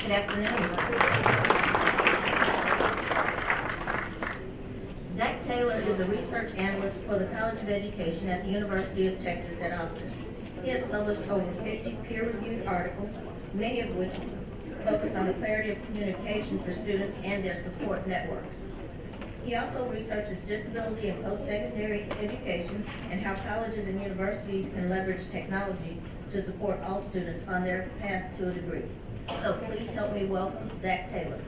Good afternoon. Zach Taylor is a research analyst for the College of Education at the University of Texas at Austin. He has published over 50 peer-reviewed articles, many of which focus on the clarity of communication for students and their support networks. He also researches disability and post-secondary education and how colleges and universities can leverage technology to support all students on their path to a degree. So please help me welcome Zach Taylor.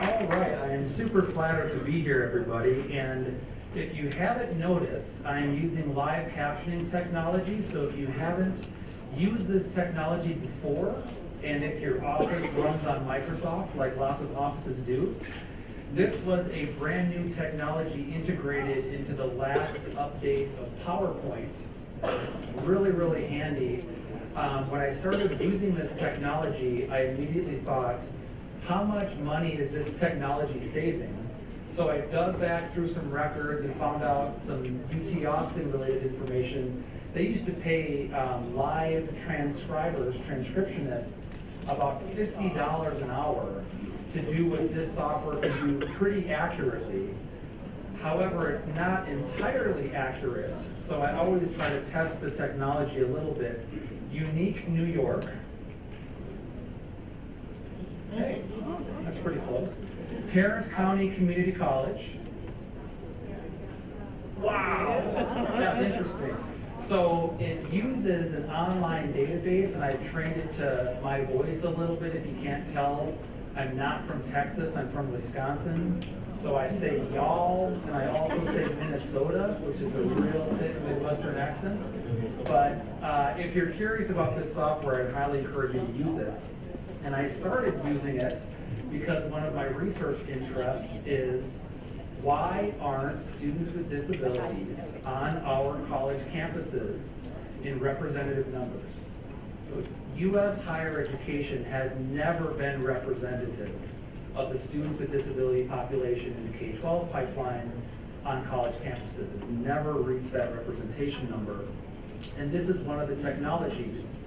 All right, I am super flattered to be here, everybody. And if you haven't noticed, I am using live captioning technology. So if you haven't used this technology before, and if your office runs on Microsoft, like lots of offices do, this was a brand new technology integrated into the last update of PowerPoint. Really, really handy. When I started using this technology, I immediately thought, how much money is this technology saving? So I dug back through some records and found out some UT Austin related information. They used to pay live transcribers, transcriptionists, about $50 an hour to do what this software can do pretty accurately. However, it's not entirely accurate, so I always try to test the technology a little bit. Unique, New York. Okay, that's pretty close. Tarrant County Community College. Wow, that's interesting. So it uses an online database, and I've trained it to my voice a little bit. If you can't tell, I'm not from Texas, I'm from Wisconsin. So I say y'all, and I also say Minnesota, which is a real thick Midwestern accent. But if you're curious about this software, I'd highly encourage you to use it. And I started using it because one of my research interests is why aren't students with disabilities on our college campuses in representative numbers? So U.S. higher education has never been representative of the students with disability population in the K-12 pipeline on college campuses. It's never reached that representation number. And this is one of the technologies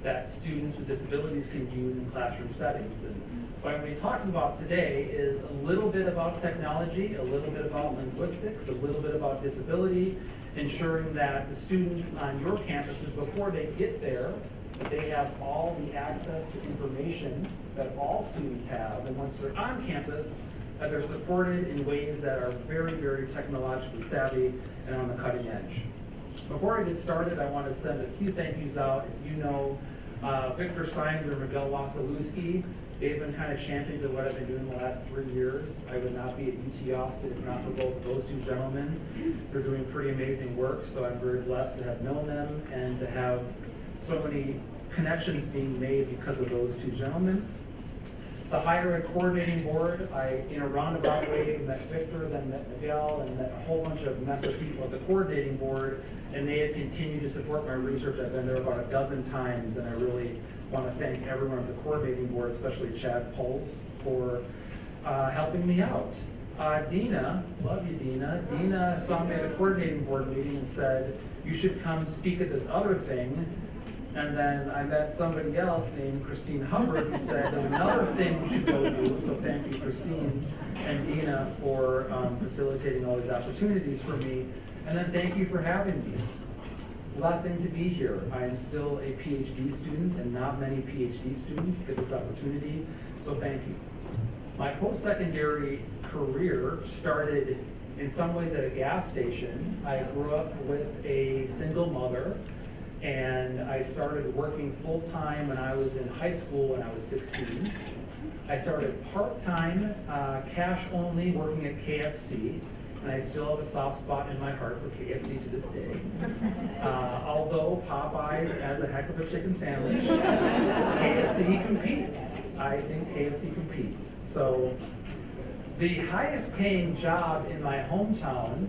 that students with disabilities can use in classroom settings. And what I'm going to be talking about today is a little bit about technology, a little bit about linguistics, a little bit about disability, ensuring that the students on your campuses, before they get there, that they have all the access to information that all students have, and once they're on campus, that they're supported in ways that are very, very technologically savvy and on the cutting edge. Before I get started, I want to send a few thank yous out. If you know Victor Sines or Miguel Wasilewski, they've been kind of champions of what I've been doing the last 3 years. I would not be at UT Austin if not for both of those two gentlemen. They're doing pretty amazing work, so I'm very blessed to have known them and to have so many connections being made because of those two gentlemen. The Higher Ed Coordinating Board, I, in a roundabout way, met Victor, then met Miguel, and met a whole bunch of mess of people at the coordinating board, and they have continued to support my research. I've been there about a dozen times, and I really want to thank everyone at the coordinating board, especially Chad Pulse, for helping me out. Dina, love you, Dina. Dina saw me at a coordinating board meeting and said, you should come speak at this other thing. And then I met somebody else named Christine Hubbard who said, there's another thing you should go do. So thank you, Christine and Dina, for facilitating all these opportunities for me. And then thank you for having me. Blessing to be here. I am still a PhD student, and not many PhD students get this opportunity, so thank you. My post-secondary career started in some ways at a gas station. I grew up with a single mother, and I started working full-time when I was in high school when I was 16. I started part-time, cash only, working at KFC, and I still have a soft spot in my heart for KFC to this day. Although Popeyes has a heck of a chicken sandwich, KFC competes. I think KFC competes. So the highest paying job in my hometown,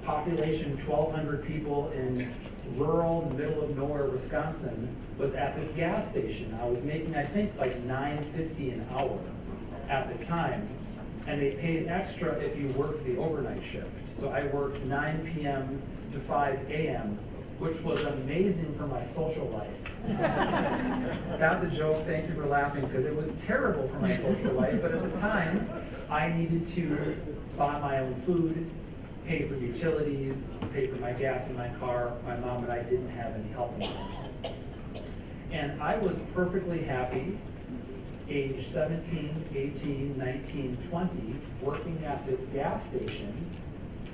population 1,200 people in rural, middle of nowhere Wisconsin, was at this gas station. I was making, I think, like $9.50 an hour at the time. And they paid extra if you worked the overnight shift. So I worked 9 p.m. to 5 a.m. which was amazing for my social life. That's a joke, thank you for laughing, because it was terrible for my social life, but at the time, I needed to buy my own food, pay for utilities, pay for my gas in my car. My mom and I didn't have any help in that. And I was perfectly happy, age 17, 18, 19, 20, working at this gas station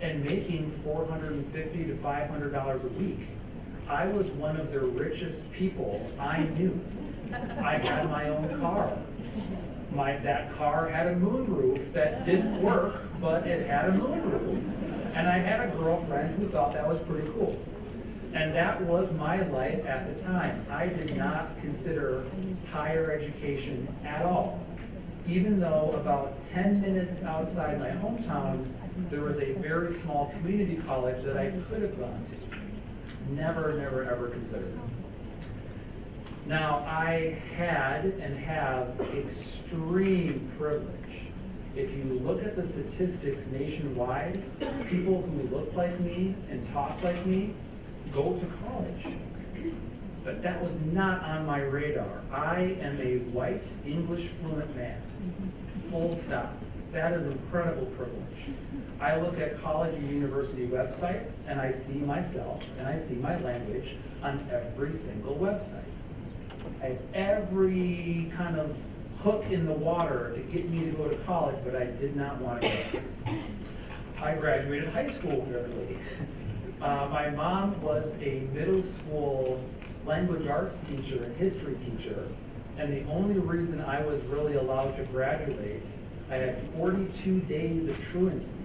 and making $450 to $500 a week. I was one of the richest people I knew. I had my own car. That car had a moonroof that didn't work, but it had a moonroof. And I had a girlfriend who thought that was pretty cool. And that was my life at the time. I did not consider higher education at all. Even though about 10 minutes outside my hometown, there was a very small community college that I could have gone to. Never, never, ever considered it. Now, I had and have extreme privilege. If you look at the statistics nationwide, people who look like me and talk like me go to college. But that was not on my radar. I am a white English fluent man, full stop. That is incredible privilege. I look at college and university websites and I see myself and I see my language on every single website. I have every kind of hook in the water to get me to go to college, but I did not want to go. I graduated high school early. My mom was a middle school language arts teacher and history teacher, and the only reason I was really allowed to graduate, I had 42 days of truancy.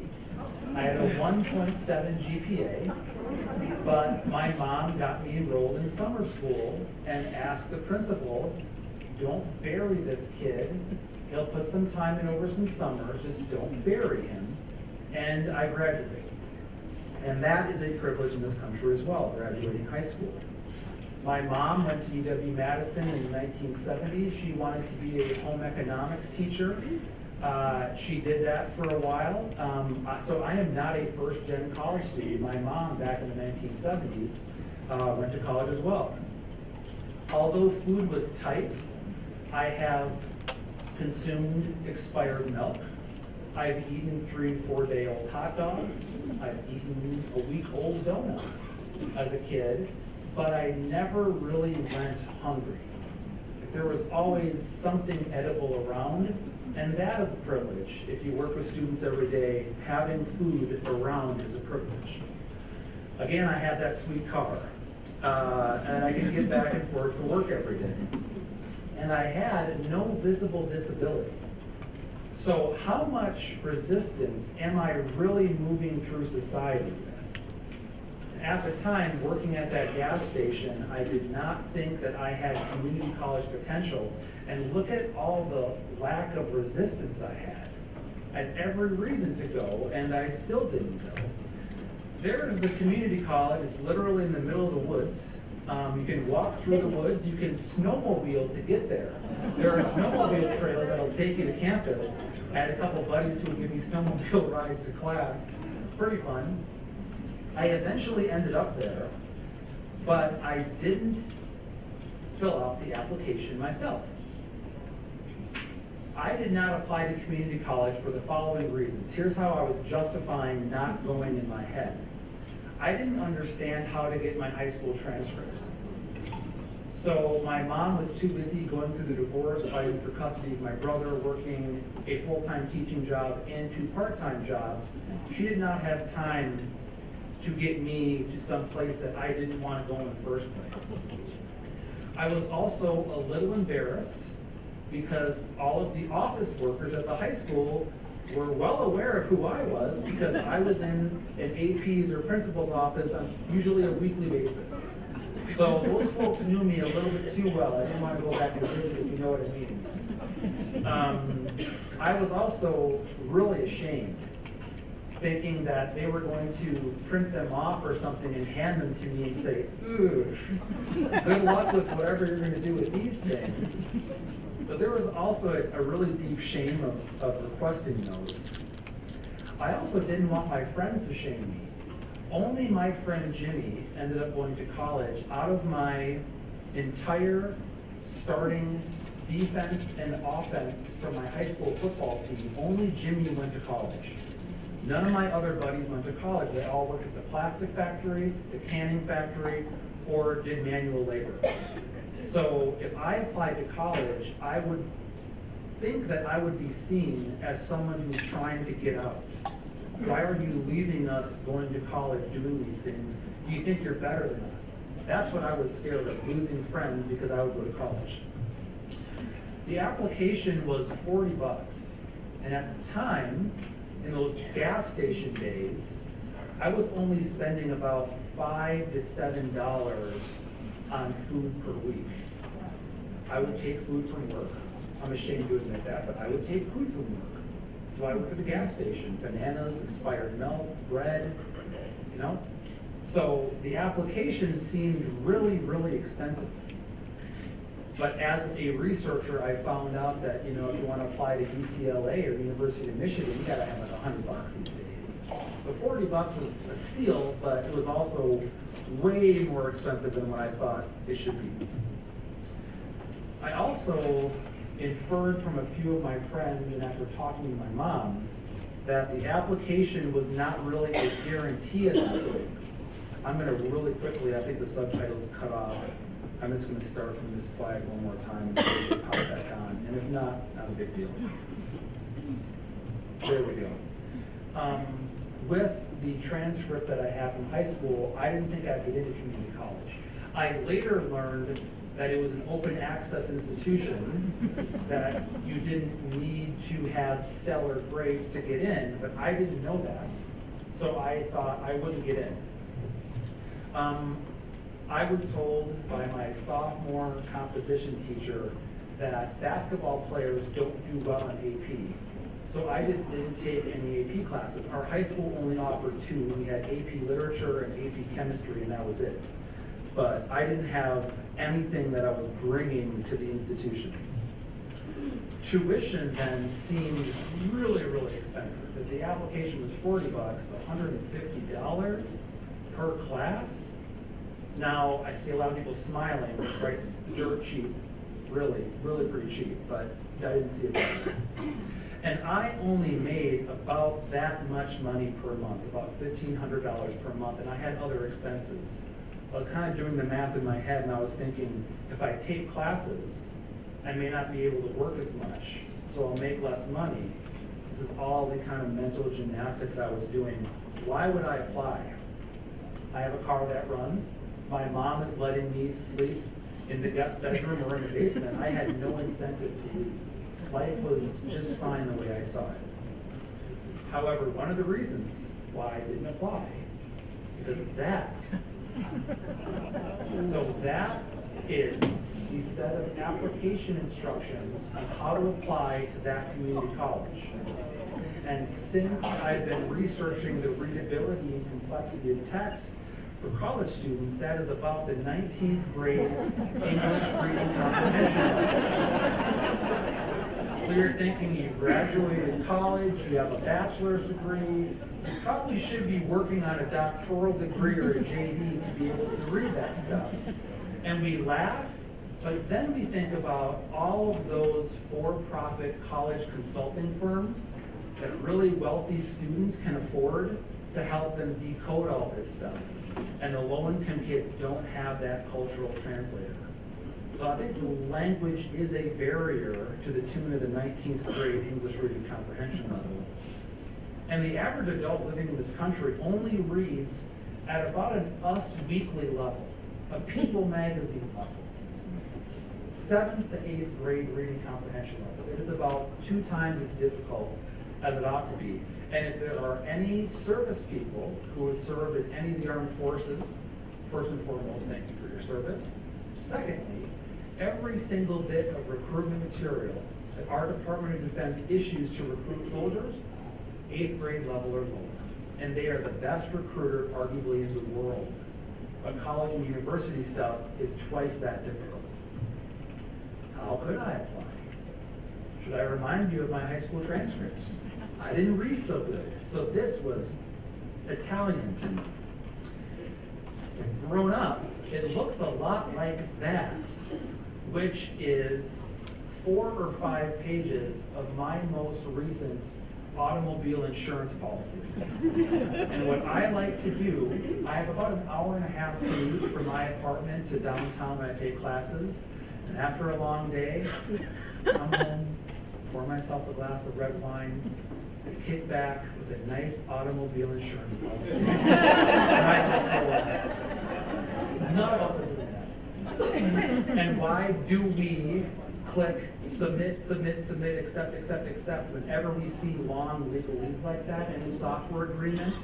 I had a 1.7 GPA, but my mom got me enrolled in summer school and asked the principal, don't bury this kid. He'll put some time in over some summers, just don't bury him. And I graduated. And that is a privilege in this country as well, graduating high school. My mom went to UW-Madison in the 1970s. She wanted to be a home economics teacher. She did that for a while. So I am not a first-gen college student. My mom, back in the 1970s, went to college as well. Although food was tight, I have consumed expired milk. I've eaten 3- and 4-day-old hot dogs. I've eaten a week-old donut as a kid, but I never really went hungry. There was always something edible around, and that is a privilege. If you work with students every day, having food around is a privilege. Again, I had that sweet car, and I could get back and forth to work every day. And I had no visible disability. So how much resistance am I really moving through society with? At the time, working at that gas station, I did not think that I had community college potential. And look at all the lack of resistance I had. I had every reason to go, and I still didn't go. There's the community college. It's literally in the middle of the woods. You can walk through the woods. You can snowmobile to get there. There are snowmobile trails that'll take you to campus. I had a couple buddies who would give me snowmobile rides to class. Pretty fun. I eventually ended up there, but I didn't fill out the application myself. I did not apply to community college for the following reasons. Here's how I was justifying not going in my head. I didn't understand how to get my high school transcripts. So my mom was too busy going through the divorce, fighting for custody of my brother, working a full-time teaching job and 2 part-time jobs. She did not have time to get me to some place that I didn't want to go in the first place. I was also a little embarrassed because all of the office workers at the high school were well aware of who I was because I was in an AP's or principal's office on usually a weekly basis. So those folks knew me a little bit too well. I didn't want to go back and visit, if you know what I mean. I was also really ashamed, thinking that they were going to print them off or something and hand them to me and say, ooh, good luck with whatever you're going to do with these things. So there was also a really deep shame of requesting those. I also didn't want my friends to shame me. Only my friend Jimmy ended up going to college. Out of my entire starting defense and offense from my high school football team, only Jimmy went to college. None of my other buddies went to college. They all worked at the plastic factory, the canning factory, or did manual labor. So if I applied to college, I would think that I would be seen as someone who's trying to get out. Why are you leaving us, going to college, doing these things? Do you think you're better than us? That's what I was scared of, losing friends because I would go to college. The application was $40, and at the time, in those gas station days, I was only spending about $5 to $7 on food per week. I would take food from work. I'm ashamed to admit that, but I would take food from work. So I worked at the gas station, bananas, expired milk, bread, you know? So the application seemed really, really expensive. But as a researcher, I found out that, you know, if you want to apply to UCLA or University of Michigan, you gotta have like $100 these days. So $40 was a steal, but it was also way more expensive than what I thought it should be. I also inferred from a few of my friends, and after talking to my mom, that the application was not really a guarantee of that. I'm gonna really quickly, I think the subtitle's cut off. I'm just gonna start from this slide one more time and pop back on, and if not a big deal. There we go. With the transcript that I have from high school, I didn't think I'd get into community college. I later learned that it was an open access institution, that you didn't need to have stellar grades to get in, but I didn't know that. So I thought I wouldn't get in. I was told by my sophomore composition teacher that basketball players don't do well in AP. So I just didn't take any AP classes. Our high school only offered two. We had AP Literature and AP Chemistry, and that was it. But I didn't have anything that I was bringing to the institution. Tuition then seemed really, really expensive. If the application was $40, $150 per class. Now, I see a lot of people smiling, right? Dirt cheap, really, really pretty cheap, but I didn't see it that way. And I only made about that much money per month, about $1,500 per month, and I had other expenses. So I was kind of doing the math in my head, and I was thinking, if I take classes, I may not be able to work as much, so I'll make less money. This is all the kind of mental gymnastics I was doing. Why would I apply? I have a car that runs. My mom is letting me sleep in the guest bedroom or in the basement. I had no incentive to leave. Life was just fine the way I saw it. However, one of the reasons why I didn't apply, because of that. So that is the set of application instructions on how to apply to that community college. And since I've been researching the readability and complexity of text for college students, that is about the 19th grade English reading comprehension level. So you're thinking you graduated college, you have a bachelor's degree, you probably should be working on a doctoral degree or a JD to be able to read that stuff. And we laugh, but then we think about all of those for-profit college consulting firms that really wealthy students can afford to help them decode all this stuff. And the low-income kids don't have that cultural translator. So I think the language is a barrier to the tune of the 19th grade English reading comprehension level. And the average adult living in this country only reads at about an Us Weekly level, a People magazine level. 7th to 8th grade reading comprehension level. It is about 2 times as difficult as it ought to be. And if there are any service people who have served in any of the armed forces, first and foremost, thank you for your service. Secondly, every single bit of recruitment material that our Department of Defense issues to recruit soldiers, 8th grade level or lower. And they are the best recruiter arguably in the world. But college and university stuff is twice that difficult. How could I apply? Should I remind you of my high school transcripts? I didn't read so good. So this was Italian to me. grown up, it looks a lot like that, which is 4 or 5 pages of my most recent automobile insurance policy. And what I like to do, I have about an hour and a half commute from my apartment to downtown when I take classes. And after a long day, come home, pour myself a glass of red wine, and kick back with a nice automobile insurance policy. And I just relax. None of us are doing that. And why do we click submit, accept whenever we see long legalese like that in a software agreement?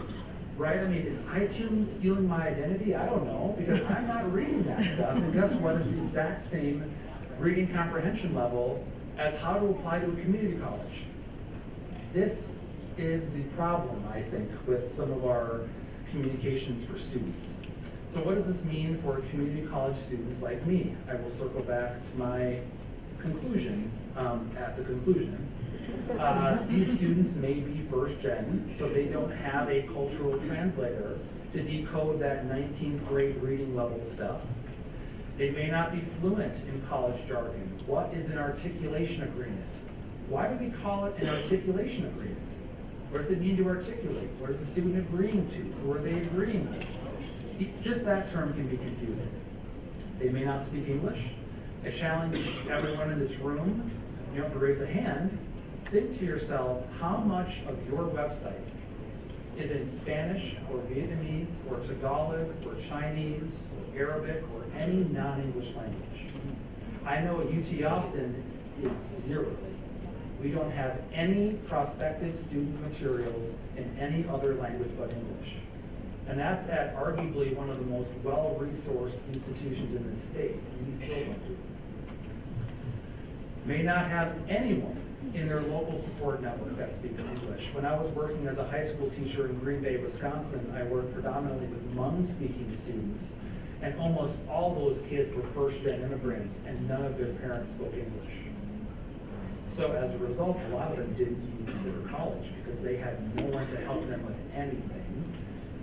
Right? I mean, is iTunes stealing my identity? I don't know, because I'm not reading that stuff. And guess what? It's the exact same reading comprehension level as how to apply to a community college. This is the problem, I think, with some of our communications for students. So what does this mean for community college students like me? I will circle back to my conclusion at the conclusion. These students may be first gen, so they don't have a cultural translator to decode that 19th grade reading level stuff. They may not be fluent in college jargon. What is an articulation agreement? Why do we call it an articulation agreement? What does it mean to articulate? What is the student agreeing to? Who are they agreeing with? Just that term can be confusing. They may not speak English. I challenge everyone in this room, you don't have to raise a hand, think to yourself how much of your website is in Spanish or Vietnamese or Tagalog or Chinese or Arabic or any non-English language. I know at UT Austin, it's 0. We don't have any prospective student materials in any other language but English. And that's at arguably one of the most well-resourced institutions in the state. We still don't do it. May not have anyone in their local support network that speaks English. When I was working as a high school teacher in Green Bay, Wisconsin, I worked predominantly with Hmong-speaking students, and almost all those kids were first-gen immigrants, and none of their parents spoke English. So as a result, a lot of them didn't even consider college because they had no one to help them with anything.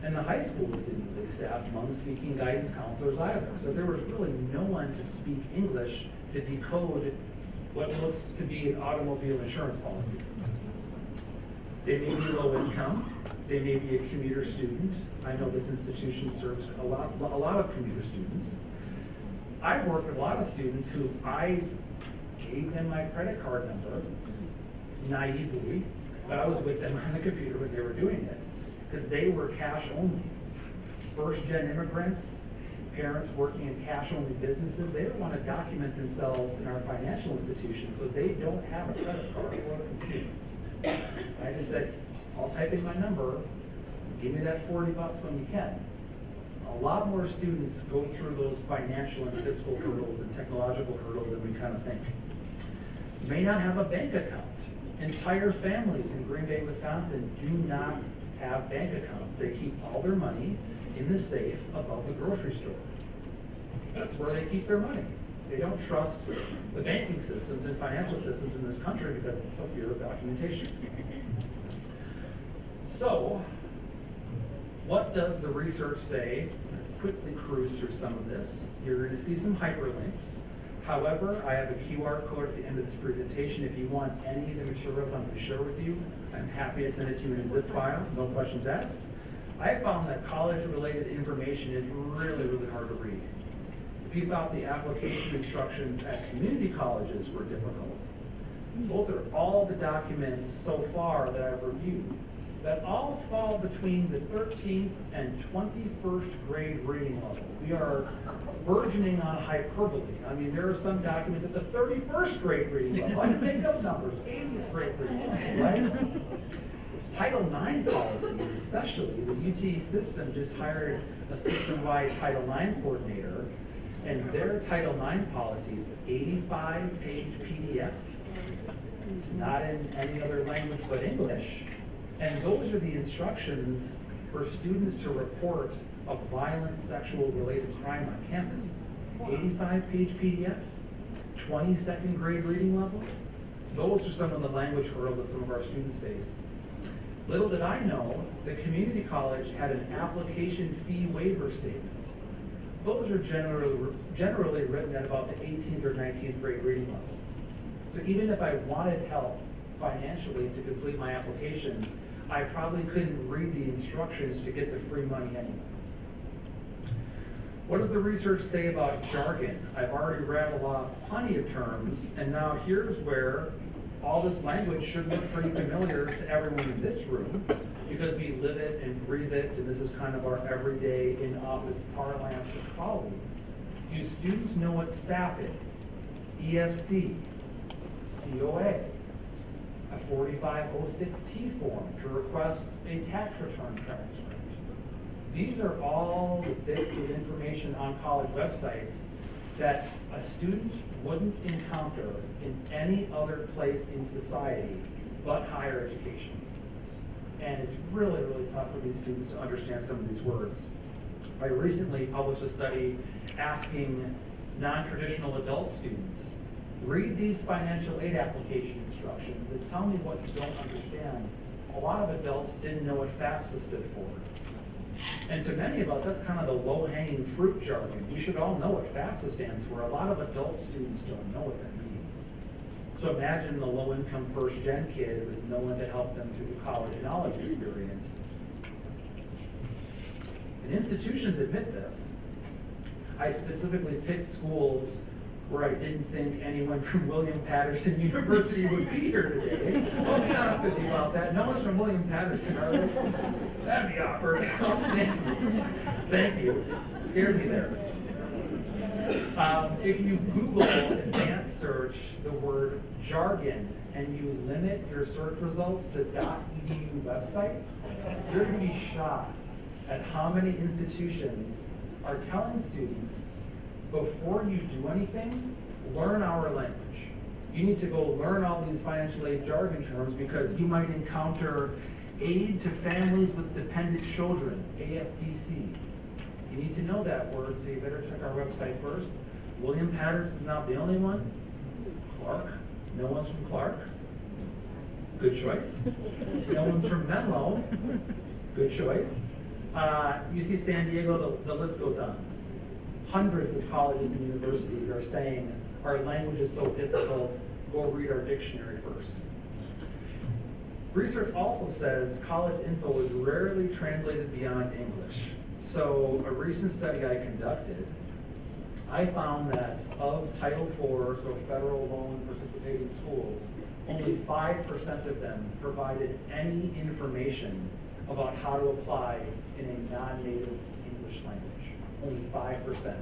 And the high schools didn't really staff Hmong-speaking guidance counselors either. So there was really no one to speak English to decode what looks to be an automobile insurance policy. They may be low income. They may be a commuter student. I know this institution serves a lot of commuter students. I've worked with a lot of students who I gave them my credit card number naively, but I was with them on the computer when they were doing it because they were cash only. First-gen immigrants, parents working in cash-only businesses, they don't want to document themselves in our financial institutions, so they don't have a credit card or a computer. I just said, I'll type in my number, give me that $40 when you can. A lot more students go through those financial and fiscal hurdles and technological hurdles than we kind of think. May not have a bank account. Entire families in Green Bay, Wisconsin do not have bank accounts. They keep all their money in the safe above the grocery store. That's where they keep their money. They don't trust the banking systems and financial systems in this country because of fear of documentation. So, what does the research say? Quickly cruise through some of this. You're going to see some hyperlinks. However, I have a QR code at the end of this presentation. If you want any of the materials I'm going to share with you, I'm happy to send it to you in a zip file, no questions asked. I found that college-related information is really, really hard to read. If you thought the application instructions at community colleges were difficult, those are all the documents so far that I've reviewed that all fall between the 13th and 21st grade reading level. We are burgeoning on hyperbole. I mean, there are some documents at the 31st grade reading level. I can make up numbers, 80th grade reading level, right? Title IX policies, especially, the UT system just hired a system-wide Title IX coordinator, and their Title IX policies, 85-page PDF. It's not in any other language but English. And those are the instructions for students to report a violent sexual-related crime on campus. 85-page PDF, 22nd grade reading level. Those are some of the language hurdles that some of our students face. Little did I know, the community college had an application fee waiver statement. those are generally written at about the 18th or 19th grade reading level. So even if I wanted help financially to complete my application, I probably couldn't read the instructions to get the free money anyway. What does the research say about jargon? I've already rattled off plenty of terms, and now here's where all this language should look pretty familiar to everyone in this room, because we live it and breathe it, and this is kind of our everyday in-office parlance with colleagues. Do students know what SAP is? EFC, COA, a 4506T form to request a tax return transcript. These are all the bits of information on college websites that a student wouldn't encounter in any other place in society but higher education. And it's really, really tough for these students to understand some of these words. I recently published a study asking non-traditional adult students, read these financial aid application instructions and tell me what you don't understand. A lot of adults didn't know what FAFSA stood for. And to many of us, that's kind of the low-hanging fruit jargon. We should all know what FAFSA stands for. A lot of adult students don't know what that means. So imagine the low-income first-gen kid with no one to help them through the college knowledge experience. And institutions admit this. I specifically picked schools where I didn't think anyone from William Patterson University would be here today. I'll be honest with you about that. No one's from William Patterson, are they? That'd be awkward. Thank you. Scared me there. If you Google advanced search the word jargon and you limit your search results to .edu websites, you're going to be shocked at how many institutions are telling students, before you do anything, learn our language. You need to go learn all these financial aid jargon terms because you might encounter aid to families with dependent children, AFDC. You need to know that word, so you better check our website first. William Patterson's not the only one. Clark, no one's from Clark. Good choice. No one's from Menlo. Good choice. UC San Diego, the list goes on. Hundreds of colleges and universities are saying our language is so difficult, go read our dictionary first. Research also says college info is rarely translated beyond English. So a recent study I conducted, I found that of Title IV, so federal loan participating schools, only 5% of them provided any information about how to apply in a non-native English language. Only 5%.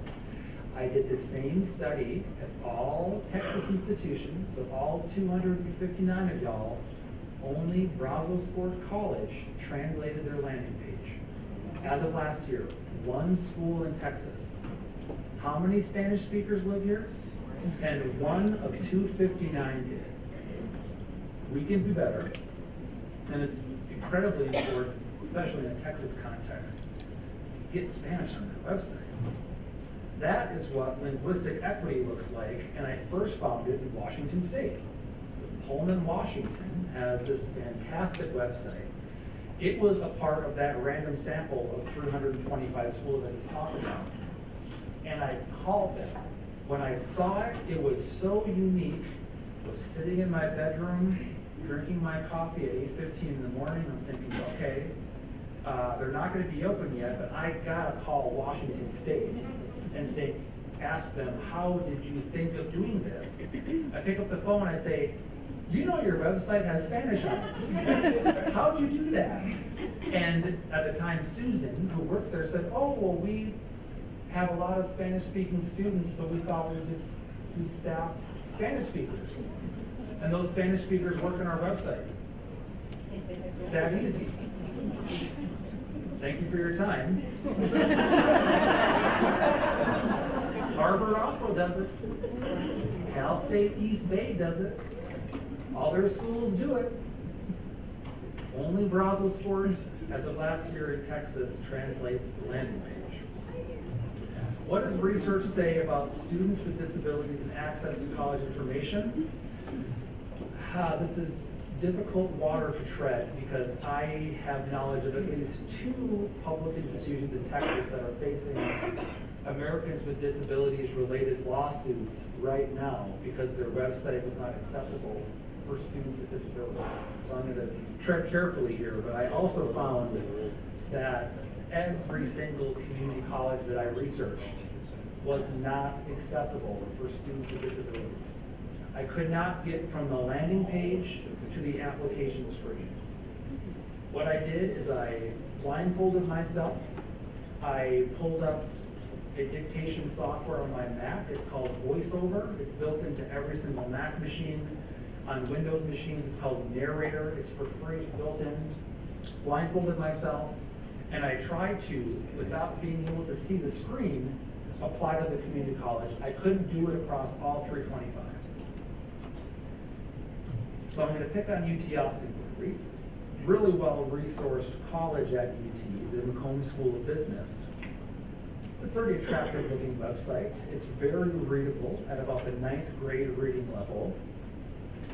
I did the same study at all Texas institutions, so all 259 of y'all. Only Brazosport College translated their landing page. As of last year, one school in Texas. How many Spanish speakers live here? And one of 259 did. We can do better, and it's incredibly important, especially in a Texas context. Get Spanish on their website. That is what linguistic equity looks like, and I first found it in Washington State. So Pullman, Washington has this fantastic website. It was a part of that random sample of 325 schools that he's talking about. And I called them. When I saw it, it was so unique. I was sitting in my bedroom, drinking my coffee at 8:15 in the morning. I'm thinking, okay, they're not going to be open yet, but I gotta call Washington State and ask them, how did you think of doing this? I pick up the phone, I say, you know your website has Spanish on it. How'd you do that? And at the time, Susan, who worked there, said, oh, well, we have a lot of Spanish-speaking students, so we thought we'd staff Spanish speakers. And those Spanish speakers work on our website. It's that easy. Thank you for your time. Harvard also does it. Cal State East Bay does it. All their schools do it. Only Brazosport, as of last year in Texas, translates the landing page. What does research say about students with disabilities and access to college information? This is difficult water to tread because I have knowledge of at least 2 public institutions in Texas that are facing Americans with Disabilities related lawsuits right now because their website was not accessible for students with disabilities. So I'm going to tread carefully here, but I also found that every single community college that I researched was not accessible for students with disabilities. I could not get from the landing page to the application screen. What I did is I blindfolded myself. I pulled up a dictation software on my Mac. It's called VoiceOver. It's built into every single Mac machine. On Windows machines, it's called Narrator. It's for free, it's built in. Blindfolded myself, and I tried to, without being able to see the screen, apply to the community college. I couldn't do it across all 325. So I'm going to pick on UT Austin quickly. Really well-resourced college at UT, the McCombs School of Business. It's a pretty attractive looking website. It's very readable at about the 9th grade reading level.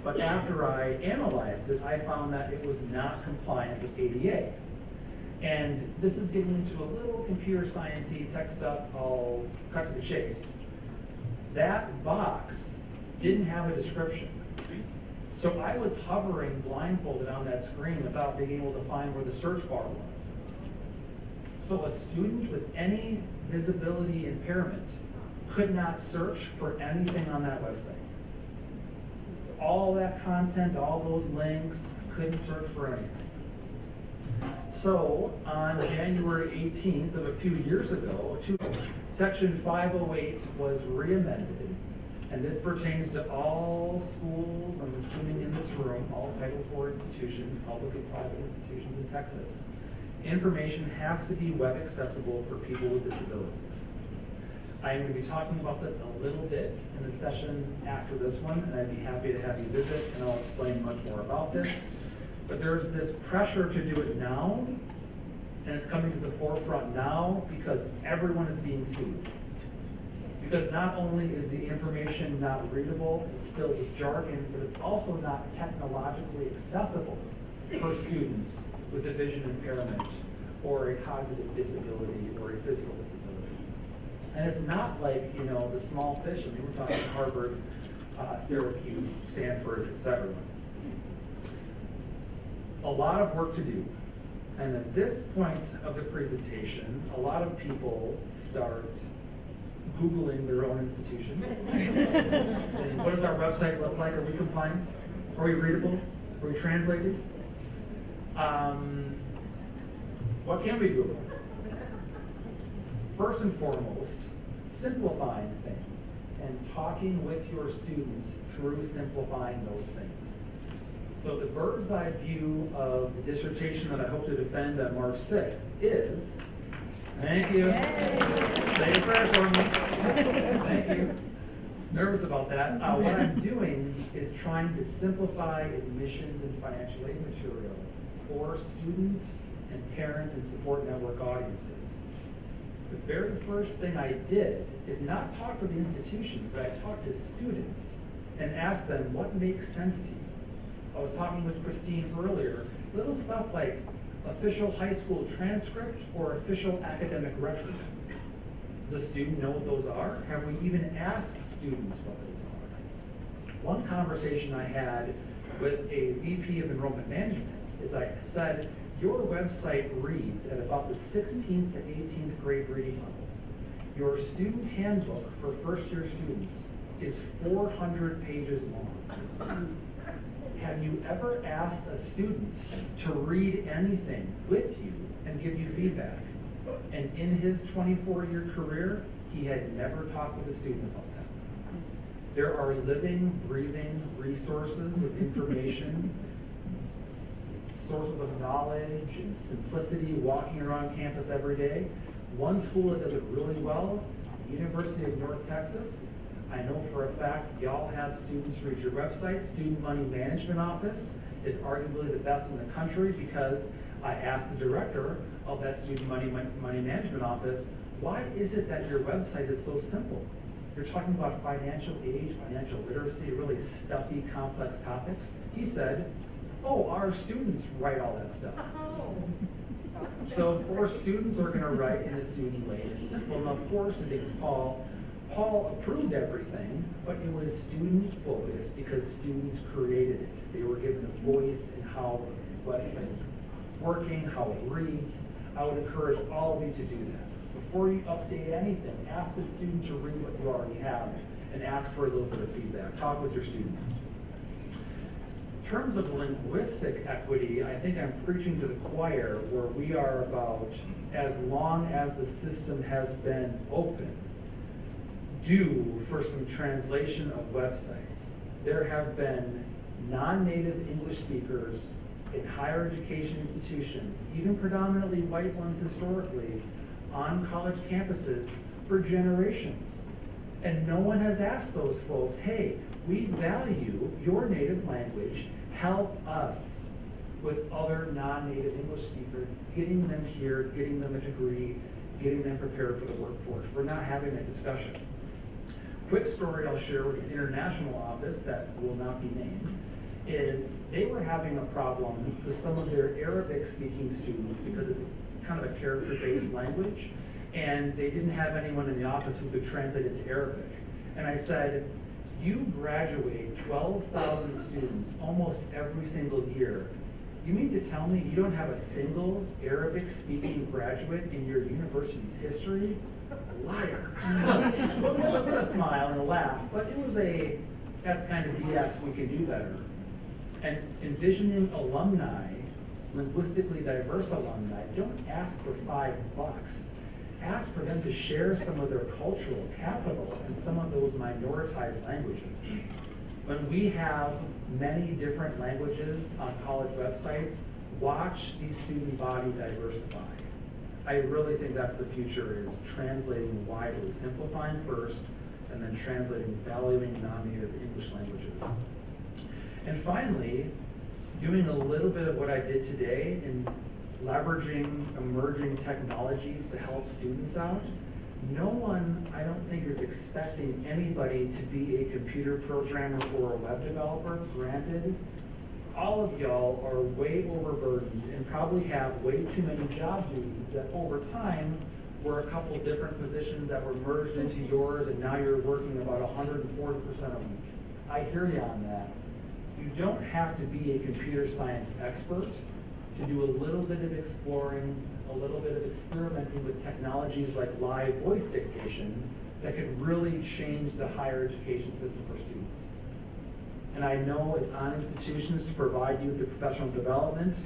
But after I analyzed it, I found that it was not compliant with ADA. And this is getting into a little computer science-y tech stuff. I'll cut to the chase. That box didn't have a description. So I was hovering blindfolded on that screen without being able to find where the search bar was. So a student with any visibility impairment could not search for anything on that website. So all that content, all those links, couldn't search for anything. So on January 18th of a few years ago, Section 508 was re-amended, and this pertains to all schools, I'm assuming in this room, all Title IV institutions, public and private institutions in Texas. Information has to be web accessible for people with disabilities. I am going to be talking about this a little bit in the session after this one, and I'd be happy to have you visit, and I'll explain much more about this. But there's this pressure to do it now, and it's coming to the forefront now because everyone is being sued. Because not only is the information not readable, it's filled with jargon, but it's also not technologically accessible for students with a vision impairment or a cognitive disability or a physical disability. And it's not like, you know, the small fish. I mean, we're talking Harvard, Syracuse, Stanford, etc. A lot of work to do. And at this point of the presentation, a lot of people start Googling their own institution, saying, what does our website look like? Are we compliant? Are we readable? Are we translated? What can we do? First and foremost, simplifying things and talking with your students through simplifying those things. So the bird's eye view of the dissertation that I hope to defend on March 6th is, thank you. Say a prayer for me. Thank you. Nervous about that. What I'm doing is trying to simplify admissions and financial aid materials for student and parent and support network audiences. The very first thing I did is not talk to the institution, but I talked to students and asked them what makes sense to you. I was talking with Christine earlier, little stuff like official high school transcript or official academic record. Does a student know what those are? Have we even asked students what those are? One conversation I had with a VP of enrollment management is I said, your website reads at about the 16th to 18th grade reading level. Your student handbook for first-year students is 400 pages long. Have you ever asked a student to read anything with you and give you feedback? And in his 24-year career, he had never talked with a student about that. There are living, breathing resources of information, sources of knowledge and simplicity walking around campus every day. One school that does it really well, University of North Texas. I know for a fact y'all have students read your website. Student Money Management Office is arguably the best in the country because I asked the director of that Student Money Management Office, why is it that your website is so simple? You're talking about financial aid, financial literacy, really stuffy, complex topics. He said, oh, our students write all that stuff. So of course, students are gonna write in a student way. It's simple. And of course, it takes Paul approved everything, but it was student focused because students created it. They were given a voice in how the website is working, how it reads. I would encourage all of you to do that. Before you update anything, ask a student to read what you already have and ask for a little bit of feedback. Talk with your students. In terms of linguistic equity, I think I'm preaching to the choir where we are about, as long as the system has been open, due for some translation of websites. There have been non-native English speakers in higher education institutions, even predominantly white ones historically, on college campuses for generations. And no one has asked those folks, hey, we value your native language, help us with other non-native English speakers, getting them here, getting them a degree, getting them prepared for the workforce. We're not having that discussion. Quick story I'll share with the international office that will not be named is they were having a problem with some of their Arabic speaking students because it's kind of a character-based language, and they didn't have anyone in the office who could translate it to Arabic. And I said, you graduate 12,000 students almost every single year. You mean to tell me you don't have a single Arabic speaking graduate in your university's history? Liar. But with a smile and a laugh, but it was that's kind of BS, we can do better. And envisioning alumni, linguistically diverse alumni, don't ask for $5. Ask for them to share some of their cultural capital and some of those minoritized languages. When we have many different languages on college websites, watch the student body diversify. I really think that's the future, is translating widely, simplifying first, and then translating, valuing non-native English languages. And finally, doing a little bit of what I did today in leveraging emerging technologies to help students out. No one, I don't think, is expecting anybody to be a computer programmer or a web developer. Granted, all of y'all are way overburdened and probably have way too many job duties that over time were a couple different positions that were merged into yours, and now you're working about 140% of them. I hear you on that. You don't have to be a computer science expert to do a little bit of exploring, a little bit of experimenting with technologies like live voice dictation that could really change the higher education system for students. And I know it's on institutions to provide you with the professional development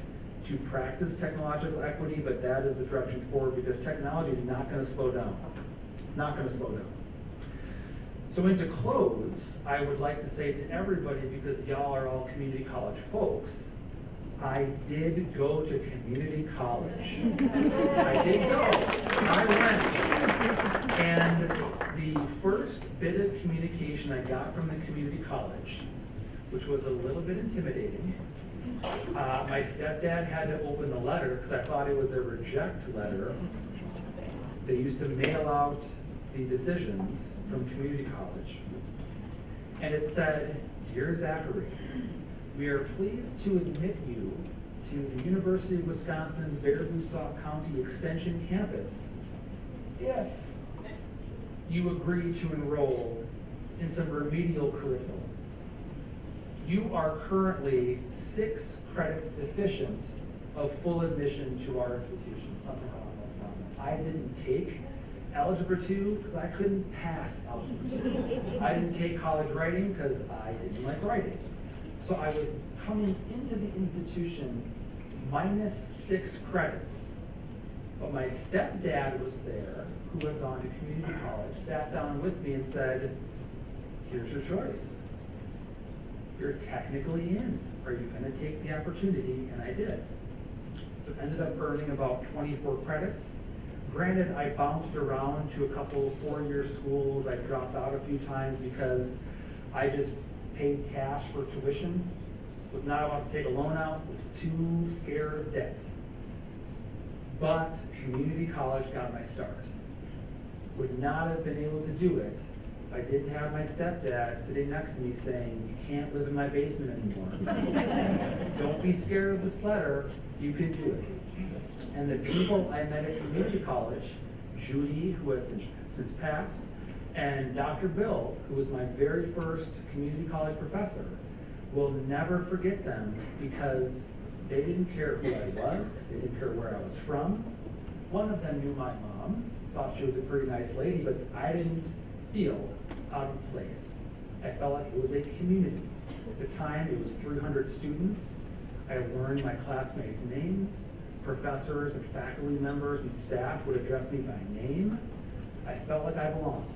to practice technological equity, but that is the direction forward because technology is not going to slow down. Not going to slow down. So to close, I would like to say to everybody, because y'all are all community college folks, I did go to community college. I did go. I went. And the first bit of communication I got from the community college, which was a little bit intimidating, my stepdad had to open the letter because I thought it was a reject letter. They used to mail out the decisions from community college. And it said, "Dear Zachary, we are pleased to admit you to the University of Wisconsin Baraboo County Extension campus if you agree to enroll in some remedial curriculum. You are currently 6 credits deficient of full admission to our institution," something along those lines. I didn't take Algebra 2 because I couldn't pass Algebra 2. I didn't take college writing because I didn't like writing. So I was coming into the institution minus 6 credits. But my stepdad was there, who had gone to community college, sat down with me and said, "Here's your choice. You're technically in. Are you going to take the opportunity?" And I did. So I ended up earning about 24 credits. Granted, I bounced around to a couple of 4-year schools. I dropped out a few times because I just paid cash for tuition, was not about to take a loan out, was too scared of debt. But community college got my start. Would not have been able to do it if I didn't have my stepdad sitting next to me saying, "You can't live in my basement anymore. Don't be scared of this letter, you can do it." And the people I met at community college, Judy, who has since passed, and Dr. Bill, who was my very first community college professor, will never forget them because they didn't care who I was, they didn't care where I was from. One of them knew my mom, thought she was a pretty nice lady, but I didn't feel out of place. I felt like it was a community. At the time, it was 300 students. I learned my classmates' names. Professors and faculty members and staff would address me by name. I felt like I belonged.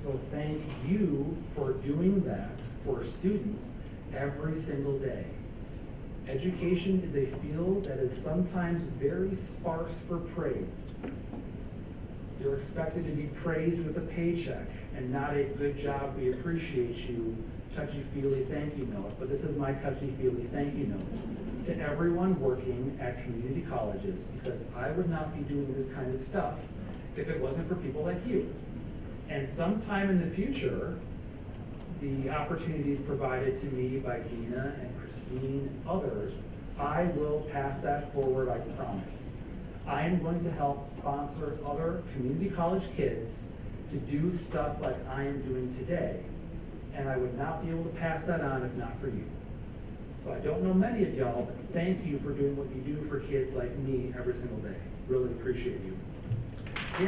So thank you for doing that for students every single day. Education is a field that is sometimes very sparse for praise. You're expected to be praised with a paycheck and not a good job, we appreciate you, touchy-feely thank you note. But this is my touchy-feely thank you note to everyone working at community colleges, because I would not be doing this kind of stuff if it wasn't for people like you. And sometime in the future, the opportunities provided to me by Dina and Christine and others, I will pass that forward, I promise. I am going to help sponsor other community college kids to do stuff like I am doing today. And I would not be able to pass that on if not for you. So I don't know many of y'all, but thank you for doing what you do for kids like me every single day. Really appreciate you. If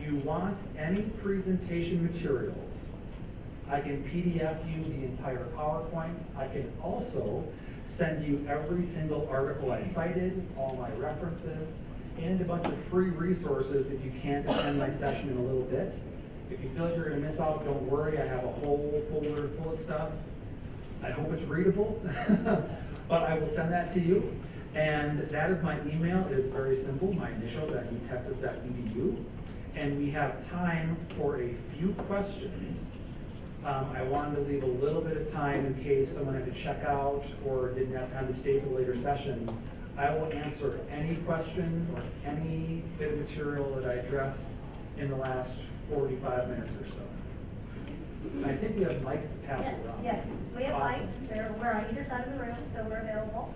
you want any presentation materials, I can PDF you the entire PowerPoint. I can also send you every single article I cited, all my references, and a bunch of free resources if you can't attend my session in a little bit. If you feel like you're going to miss out, don't worry. I have a whole folder full of stuff. I hope it's readable, but I will send that to you. And that is my email. It is very simple. My initials at utexas.edu. And we have time for a few questions. I wanted to leave a little bit of time in case someone had to check out or didn't have time to stay for the later session. I will answer any question or any bit of material that I addressed in the last 45 minutes or so. And I think we have mics to pass around. Yes, we have Awesome. mics. We're on either side of the room, so we're available.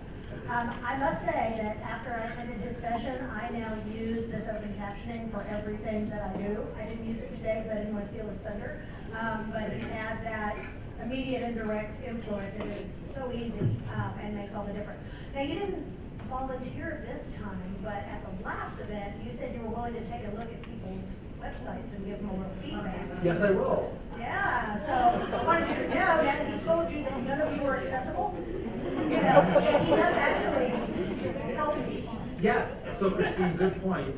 I must say that after I attended his session, I now use this open captioning for everything that I do. I didn't use it today because I didn't want to steal his thunder, but it had that immediate and direct influence. It is so easy and makes all the difference. Now, you didn't volunteer this time, but at the last event, you said you were willing to take a look at people's websites and give them a little feedback. Yes, I will. Yeah, so I wanted you to know that he told you that none of you were accessible. You know, he does actually help people. Yes, so Christine, good point.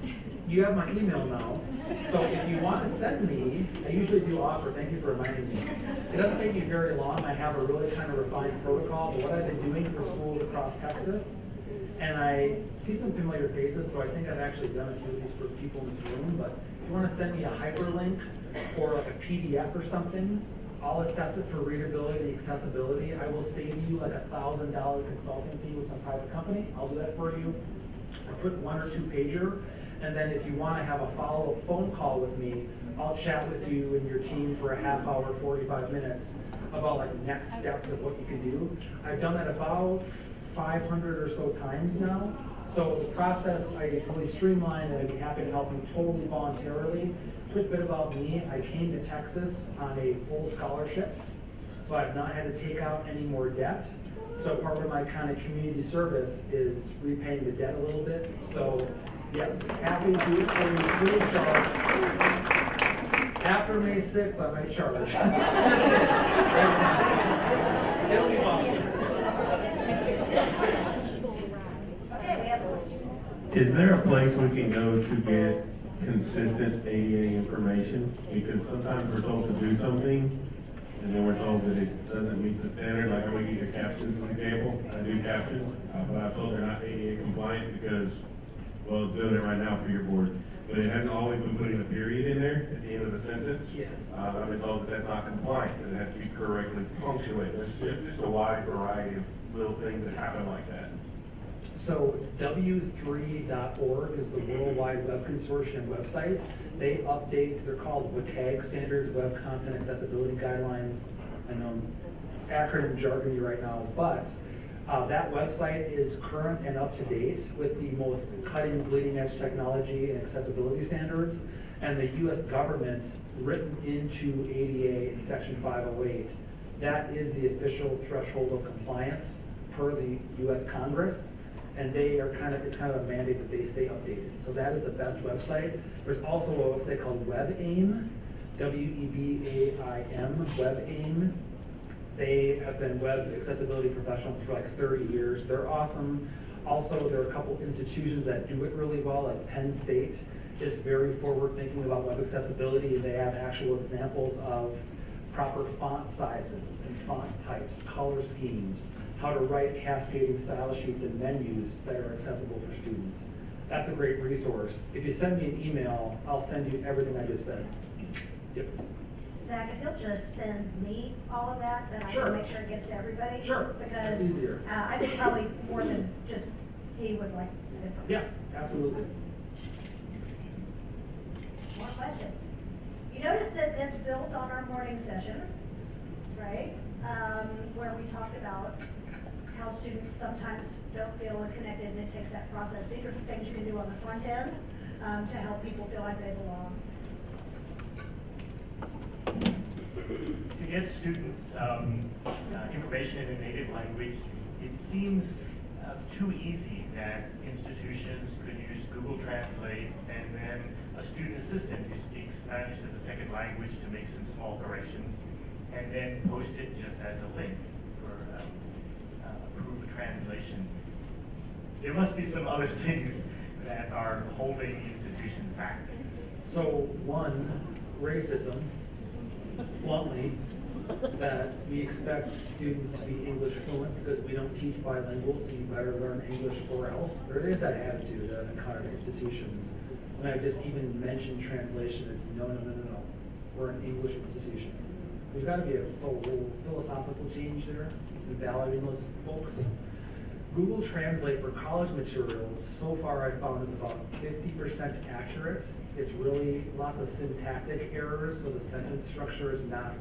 You have my email now, so if you want to send me, I usually do offer, thank you for reminding me. It doesn't take me very long, I have a really kind of refined protocol, but what I've been doing for schools across Texas, and I see some familiar faces, so I think I've actually done a few of these for people in this room, but if you want to send me a hyperlink or like a PDF or something, I'll assess it for readability and accessibility. I will save you like $1,000 consulting fee with some private company. I'll do that for you. I'll put 1 or 2 pager. And then if you want to have a follow-up phone call with me, I'll chat with you and your team for a half hour, 45 minutes about like next steps of what you can do. I've done that about 500 or so times now. So the process, I really streamlined, and I'd be happy to help you totally voluntarily. Quick bit about me, I came to Texas on a full scholarship, so I've not had to take out any more debt. So part of my kind of community service is repaying the debt a little bit. So yes, happy to do it for you free of charge. After May 6th, I might charge. Just kidding. It'll be fun. Is there a place we can go to get consistent ADA information? Because sometimes we're told to do something, and then we're told that it doesn't meet the standard. Like I'm gonna give you captions as an example. I do captions, but I told they're not ADA compliant because, well, doing it right now for your board. But it hasn't always been putting a period in there at the end of the sentence. Yeah. I've been told that that's not compliant, that it has to be correctly punctuated. There's just a wide variety of little things that happen like that. So W3.org is the World Wide Web Consortium website. They update, they're called WCAG standards, Web Content Accessibility Guidelines. I know acronym jargony right now, but that website is current and up to date with the most cutting, bleeding edge technology and accessibility standards. And the US government, written into ADA in section 508, that is the official threshold of compliance per the US Congress. And they are it's kind of a mandate that they stay updated. So that is the best website. There's also a website called WebAIM, WEBAIM, WebAIM. They have been web accessibility professionals for like 30 years. They're awesome. Also, there are a couple institutions that do it really well, like Penn State is very forward thinking about web accessibility. They have actual examples of proper font sizes and font types, color schemes, how to write cascading style sheets and menus that are accessible for students. That's a great resource. If you send me an email, I'll send you everything I just said. Yep. Zach, if you'll just send me all of that, then I Sure. can make sure it gets to everybody. Sure. Because It's easier. I think probably more than just he would like the information. Yeah, absolutely. More questions? You notice that this built on our morning session, right? Where we talked about how students sometimes don't feel as connected, and it takes that process. These are some things you can do on the front end to help people feel like they belong. To get students information in a native language, it seems too easy that institutions could use Google Translate and then a student assistant who speaks Spanish as a second language to make some small corrections, and then post it just as a link for approved translation. There must be some other things that are holding institutions back. So one, racism, bluntly, that we expect students to be English fluent because we don't teach bilingual, so you better learn English or else. There is that attitude that I've encountered in institutions. When I just even mentioned translation, it's no. We're an English institution. There's got to be a philosophical change there in valuing those folks. Google Translate for college materials, so far I found is about 50% accurate. It's really lots of syntactic errors, so the sentence structure is not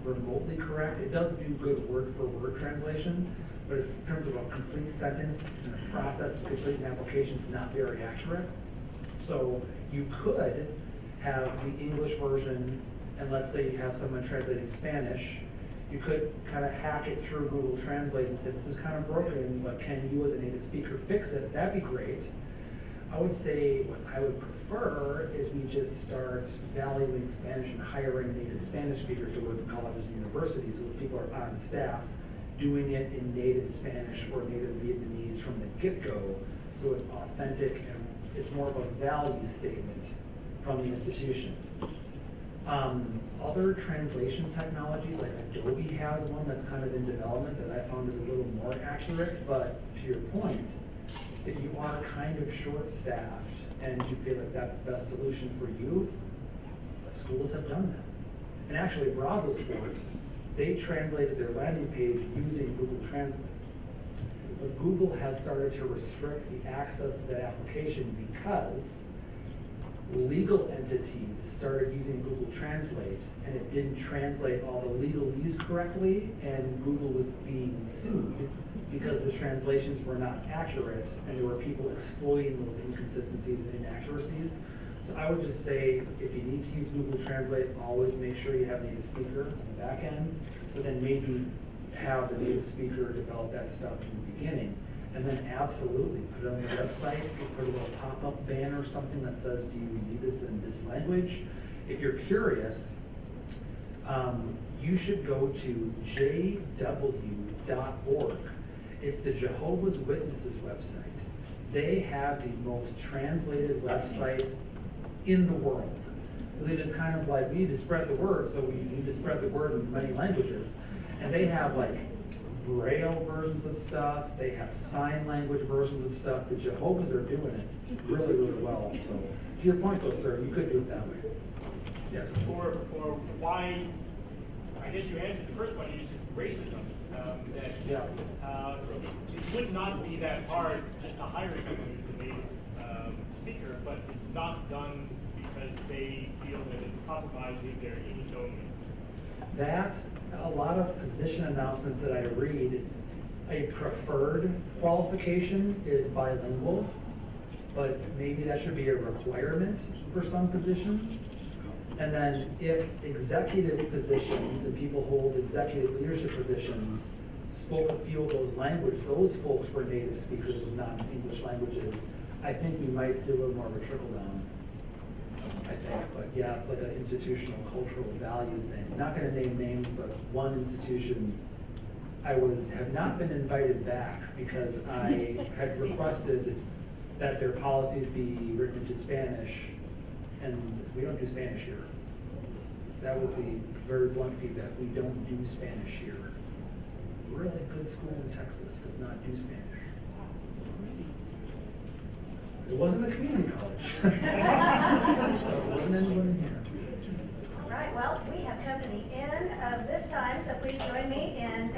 remotely correct. It does do good word-for-word translation, but in terms of a complete sentence and a process, complete an application, it's not very accurate. So you could have the English version, and let's say you have someone translating Spanish, you could kind of hack it through Google Translate and say, this is kind of broken, but can you as a native speaker fix it? That'd be great. I would say what I would prefer is we just start valuing Spanish and hiring native Spanish speakers to work in colleges and universities so that people are on staff doing it in native Spanish or native Vietnamese from the get-go, so it's authentic and it's more of a value statement from the institution. Other translation technologies, like Adobe has one that's kind of in development that I found is a little more accurate, but to your point, if you are kind of short-staffed and you feel like that's the best solution for you, schools have done that. And actually, Brazos Sport, they translated their landing page using Google Translate. But Google has started to restrict the access to that application because legal entities started using Google Translate and it didn't translate all the legalese correctly, and Google was being sued because the translations were not accurate and there were people exploiting those inconsistencies and inaccuracies. So I would just say, if you need to use Google Translate, always make sure you have a native speaker on the back end, but then maybe have the native speaker develop that stuff from the beginning. And then absolutely put it on your website, put a little pop-up banner or something that says, do you need this in this language? If you're curious, you should go to jw.org. It's the Jehovah's Witnesses website. They have the most translated website in the world. It is kind of like, we need to spread the word, so we need to spread the word in many languages. And they have like Braille versions of stuff, they have sign language versions of stuff. The Jehovah's are doing it really, really well. So to your point though, sir, you could do it that way. Yes. Or why, I guess you answered the first one, you said racism. That Yeah. It would not be that hard just to hire someone who's a native speaker, but it's not done because they feel that it's compromising their English only. That, a lot of position announcements that I read, a preferred qualification is bilingual, but maybe that should be a requirement for some positions. And then if executive positions and people hold executive leadership positions spoke a few of those languages, those folks were native speakers of non-English languages, I think we might see a little more of a trickle down. I think, but yeah, it's like an institutional cultural value thing. Not gonna name names, but one institution, have not been invited back because I had requested that their policies be written into Spanish, and we don't do Spanish here. That was the very blunt feedback, we don't do Spanish here. Really good school in Texas does not do Spanish. It wasn't a community college. So it wasn't anyone in here. All right, well, we have come to the end of this time, so please join me in